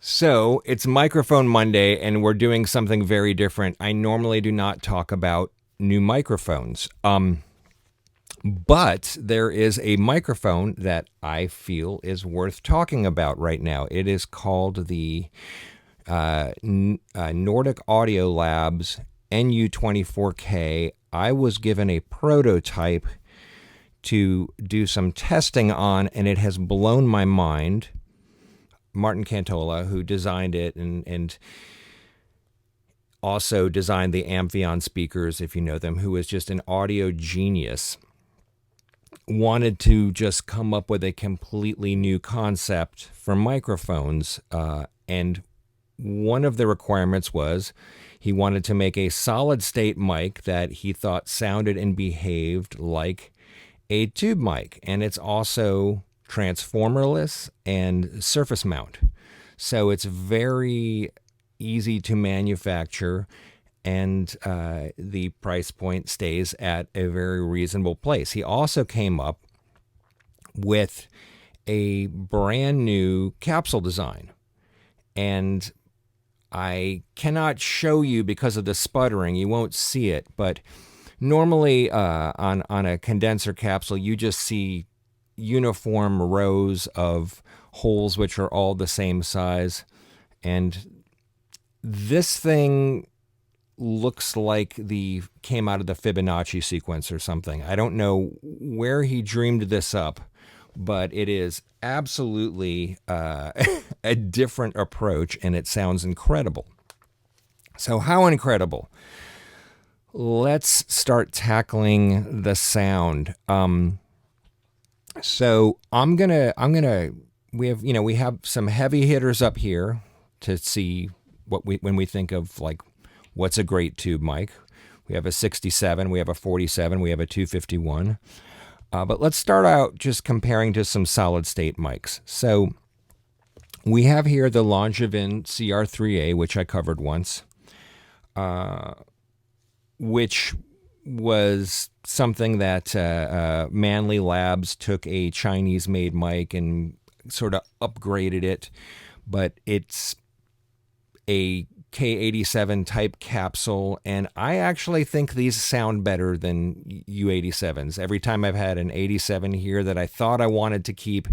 So it's Microphone Monday, and we're doing something very different. I normally do not talk about new microphones, but there is a microphone that I feel is worth talking about right now. It is called the Nordic Audio Labs NU24K. I was given a prototype to do some testing on, and it has blown my mind. Martin Cantola, who designed it and also designed the Amphion speakers, if you know them, who is just an audio genius, wanted to just come up with a completely new concept for microphones. And one of the requirements was he wanted to make a solid state mic that he thought sounded and behaved like a tube mic. And it's also transformerless and surface mount. So it's very easy to manufacture, and the price point stays at a very reasonable place. He also came up with a brand new capsule design, and I cannot show you because of the sputtering. You won't see it, but normally on a condenser capsule, you just see uniform rows of holes which are all the same size, and this thing looks like the came out of the Fibonacci sequence or something. I don't know where he dreamed this up, but it is absolutely a different approach, and it sounds incredible. So how incredible? Let's start tackling the sound. So we have some heavy hitters up here to see when we think of like what's a great tube mic. We have a 67, we have a 47, we have a 251. But let's start out just comparing to some solid state mics. So we have here the Longevin CR3A, which I covered once, which was something that Manley Labs took a Chinese-made mic and sort of upgraded it, but it's a K87 type capsule, and I actually think these sound better than U87s. Every time I've had an 87 here that I thought I wanted to keep,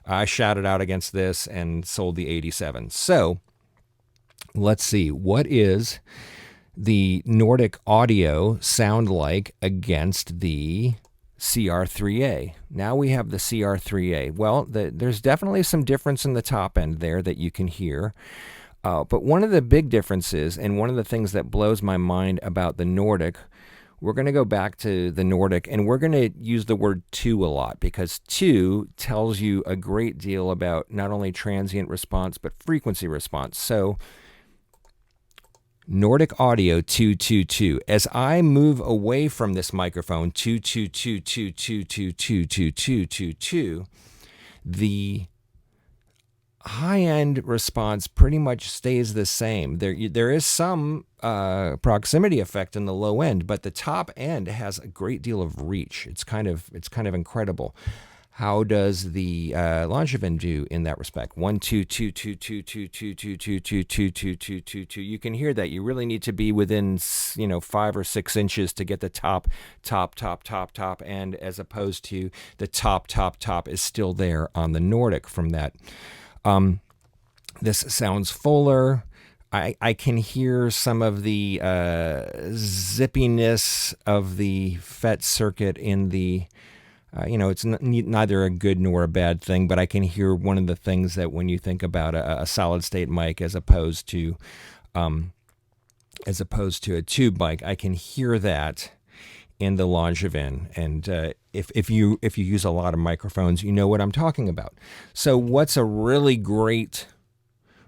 I shouted out against this and sold the 87. So let's see, what is the Nordic Audio sound like against the CR3A? Now we have the CR3A. Well, there's definitely some difference in the top end there that you can hear. But one of the big differences, and one of the things that blows my mind about the Nordic, we're going to go back to the Nordic, and we're going to use the word two a lot, because two tells you a great deal about not only transient response, but frequency response. So Nordic Audio 222. As I move away from this microphone, 22222222222, the high-end response pretty much stays the same. There is some proximity effect in the low end, but the top end has a great deal of reach. It's kind of incredible. How does the Longevin do in that respect? 1 2 2 2 2 2 2 2 2 2 2 2 2 2 2. You can hear that. You really need to be within 5 or 6 inches to get the top end, as opposed to the top is still there on the Nordic from that. This sounds fuller. I can hear some of the zippiness of the FET circuit in the, it's neither a good nor a bad thing, but I can hear one of the things that when you think about a solid state mic as opposed to a tube mic, I can hear that in the Longevin. And if you use a lot of microphones, you know what I'm talking about. So what's a really great,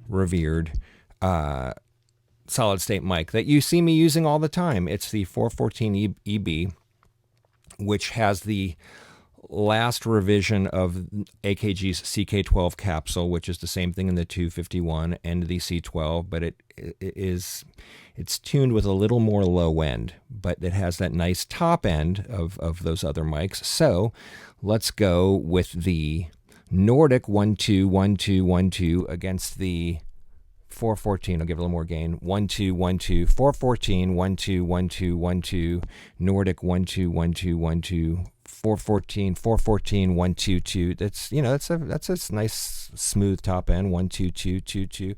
revered solid state mic that you see me using all the time? It's the 414 EB, which has the last revision of AKG's CK12 capsule, which is the same thing in the 251 and the C12, but it's tuned with a little more low end, but it has that nice top end of those other mics. So let's go with the Nordic 121212 against the 414. I'll give it a little more gain. 1 2 1 2 414 1 2 1 2 1 2 Nordic 1 2 1 2 1 2 414 414 1 2 2. That's that's a nice smooth top end. 1 2 2 2 2.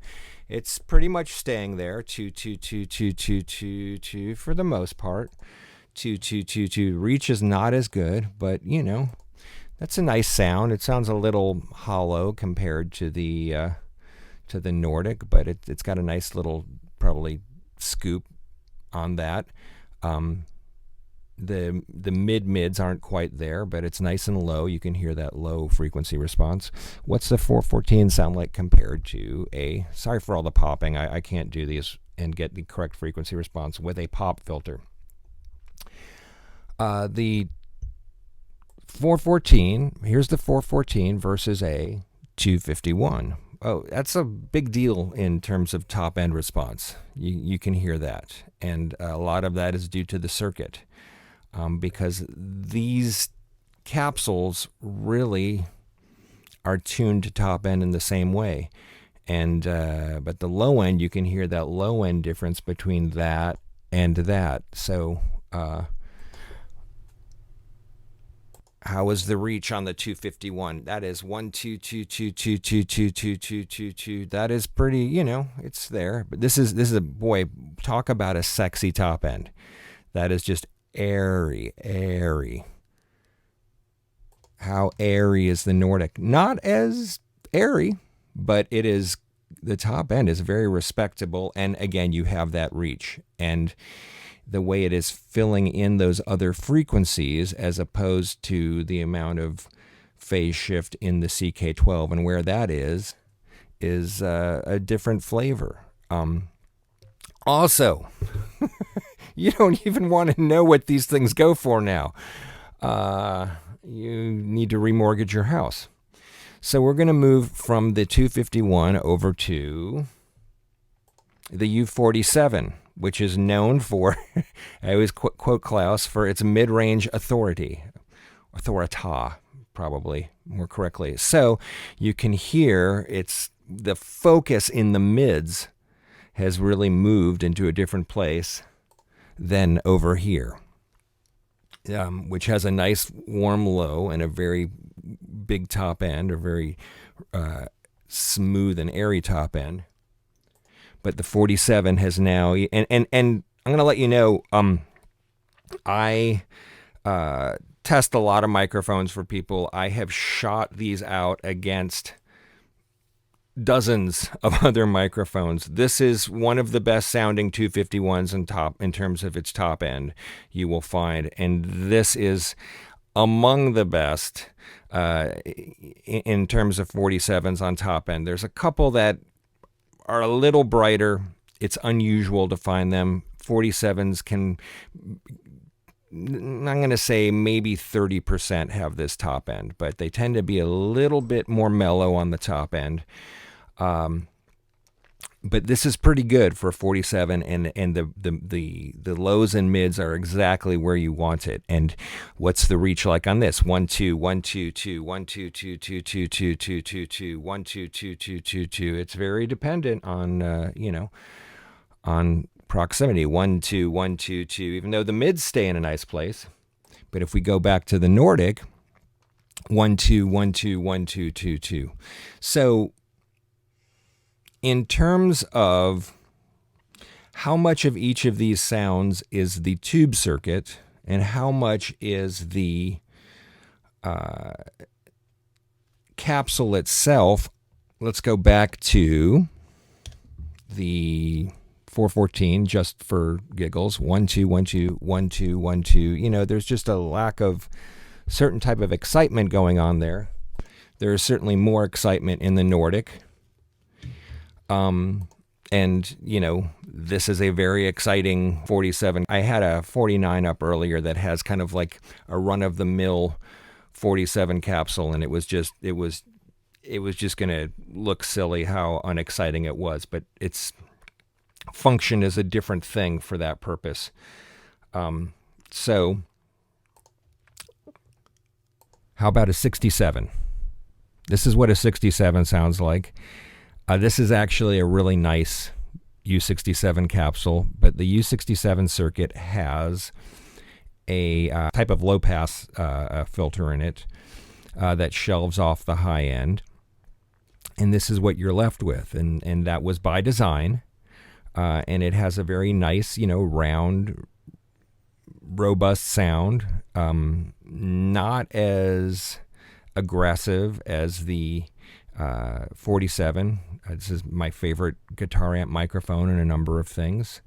It's pretty much staying there. 2 2 2 2 2 2 2 for the most part. 2 2 2 2. Reach is not as good, but that's a nice sound. It sounds a little hollow compared to the Nordic, but it's got a nice little probably scoop on that. The mids aren't quite there, but it's nice and low. You can hear that low frequency response. What's the 414 sound like compared to a? Sorry for all the popping. I can't do these and get the correct frequency response with a pop filter. The 414, here's the 414 versus a 251. Oh, that's a big deal in terms of top end response. You can hear that. And a lot of that is due to the circuit, because these capsules really are tuned to top end in the same way. And but the low end, you can hear that low end difference between that and that. So how is the reach on the 251? That is 1 2 2 2 2 2 2 2 2 2 2. That is pretty, it's there. But this is a boy, talk about a sexy top end. That is just airy. How airy is the Nordic? Not as airy, but it is, the top end is very respectable. And again, you have that reach. And the way it is filling in those other frequencies as opposed to the amount of phase shift in the CK12, and where that is a different flavor. Also, you don't even want to know what these things go for now. You need to remortgage your house. So we're going to move from the 251 over to the U47, which is known for, I always quote Klaus, for its mid-range authorita, probably more correctly. So you can hear the focus in the mids has really moved into a different place than over here, which has a nice warm low and a very big top end, a very smooth and airy top end. But the 47 has now, and I'm going to let you know, I test a lot of microphones for people. I have shot these out against dozens of other microphones. This is one of the best sounding 251s in terms of its top end you will find. And this is among the best in terms of 47s on top end. There's a couple that are a little brighter. It's unusual to find them. 47s can, I'm going to say maybe 30% have this top end, but they tend to be a little bit more mellow on the top end. But this is pretty good for a 47, and the lows and mids are exactly where you want it. And what's the reach like on this? 1 2 1 2 2 1 2 2 2 2 2 2 2 2 1 2 2 2 2 2. It's very dependent on on proximity. 1 2 1 2 2. Even though the mids stay in a nice place, but if we go back to the Nordic, 1 2 1 2 1 2 2 2. So in terms of how much of each of these sounds is the tube circuit and how much is the capsule itself, let's go back to the 414 just for giggles. 1 2 1 2 1 2 1 2. There's just a lack of certain type of excitement going on there. There is certainly more excitement in the Nordic. And this is a very exciting 47. I had a 49 up earlier that has kind of like a run-of-the-mill 47 capsule, and it was just going to look silly how unexciting it was, but its function is a different thing for that purpose. So how about a 67? This is what a 67 sounds like. This is actually a really nice U67 capsule, but the U67 circuit has a type of low pass filter in it that shelves off the high end. And this is what you're left with. And that was by design. And it has a very nice, round, robust sound. Not as aggressive as the 47. This is my favorite guitar amp microphone in a number of things.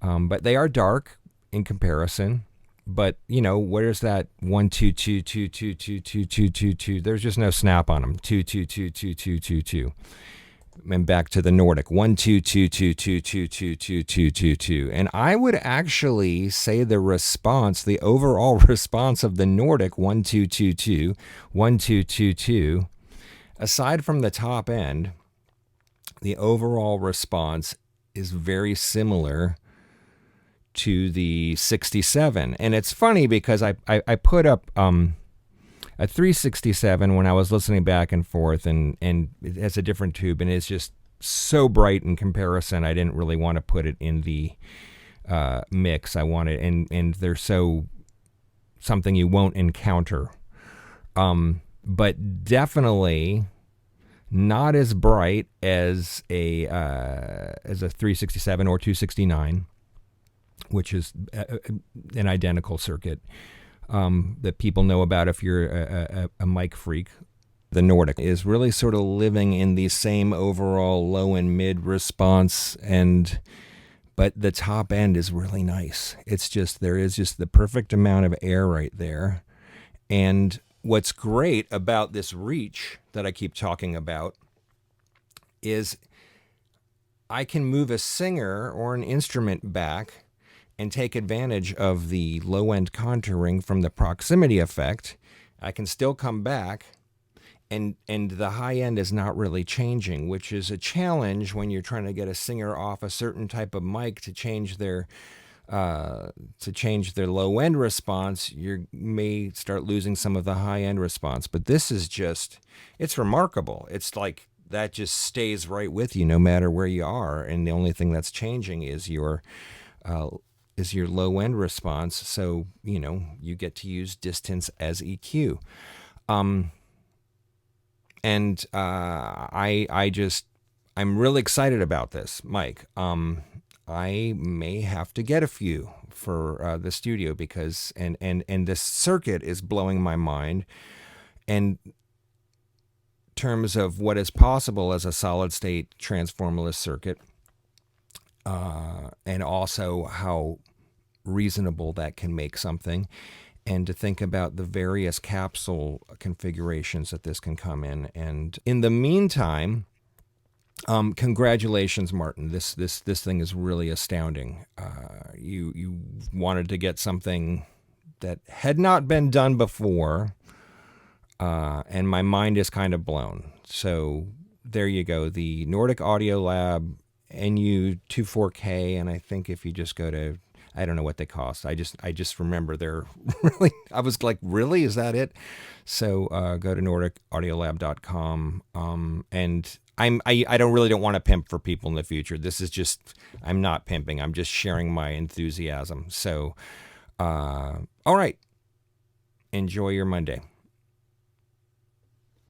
But they are dark in comparison. But, where's that 1 2 2 2 2 2 2 2 2 2? There's just no snap on them. 2 2 2 2 2 2 2. And back to the Nordic. 1 2 2 2 2 2 2 2 2 2 2. And I would actually say the overall response of the Nordic 1 2 2 2 1 2 2 2, aside from the top end, the overall response is very similar to the 67. And it's funny because I put up a 367 when I was listening back and forth, and it has a different tube, and it's just so bright in comparison. I didn't really want to put it in the mix. I wanted, and they're so something you won't encounter. But definitely not as bright as a 367 or 269, which is an identical circuit that people know about if you're a mic freak. The Nordic is really sort of living in the same overall low and mid response, but the top end is really nice. It's just, there is just the perfect amount of air right there. And what's great about this reach that I keep talking about is I can move a singer or an instrument back and take advantage of the low-end contouring from the proximity effect. I can still come back, and the high end is not really changing, which is a challenge when you're trying to get a singer off a certain type of mic to change their low-end response. You may start losing some of the high-end response. But this is just, it's remarkable. It's like that just stays right with you no matter where you are, and the only thing that's changing is your low-end response. So, you get to use distance as EQ. And I'm really excited about this, Mike. I may have to get a few for the studio because, and this circuit is blowing my mind. And terms of what is possible as a solid-state transformerless circuit, and also how reasonable that can make something, and to think about the various capsule configurations that this can come in. And in the meantime, congratulations, Martin. This thing is really astounding. You wanted to get something that had not been done before, and my mind is kind of blown. So there you go. The Nordic Audio Lab NU24K, and I think if you just go to, I don't know what they cost. I just remember they're really, I was like, really? Is that it? So go to NordicAudiolab.com. And I don't want to pimp for people in the future. This is just, I'm not pimping. I'm just sharing my enthusiasm. So, all right. Enjoy your Monday.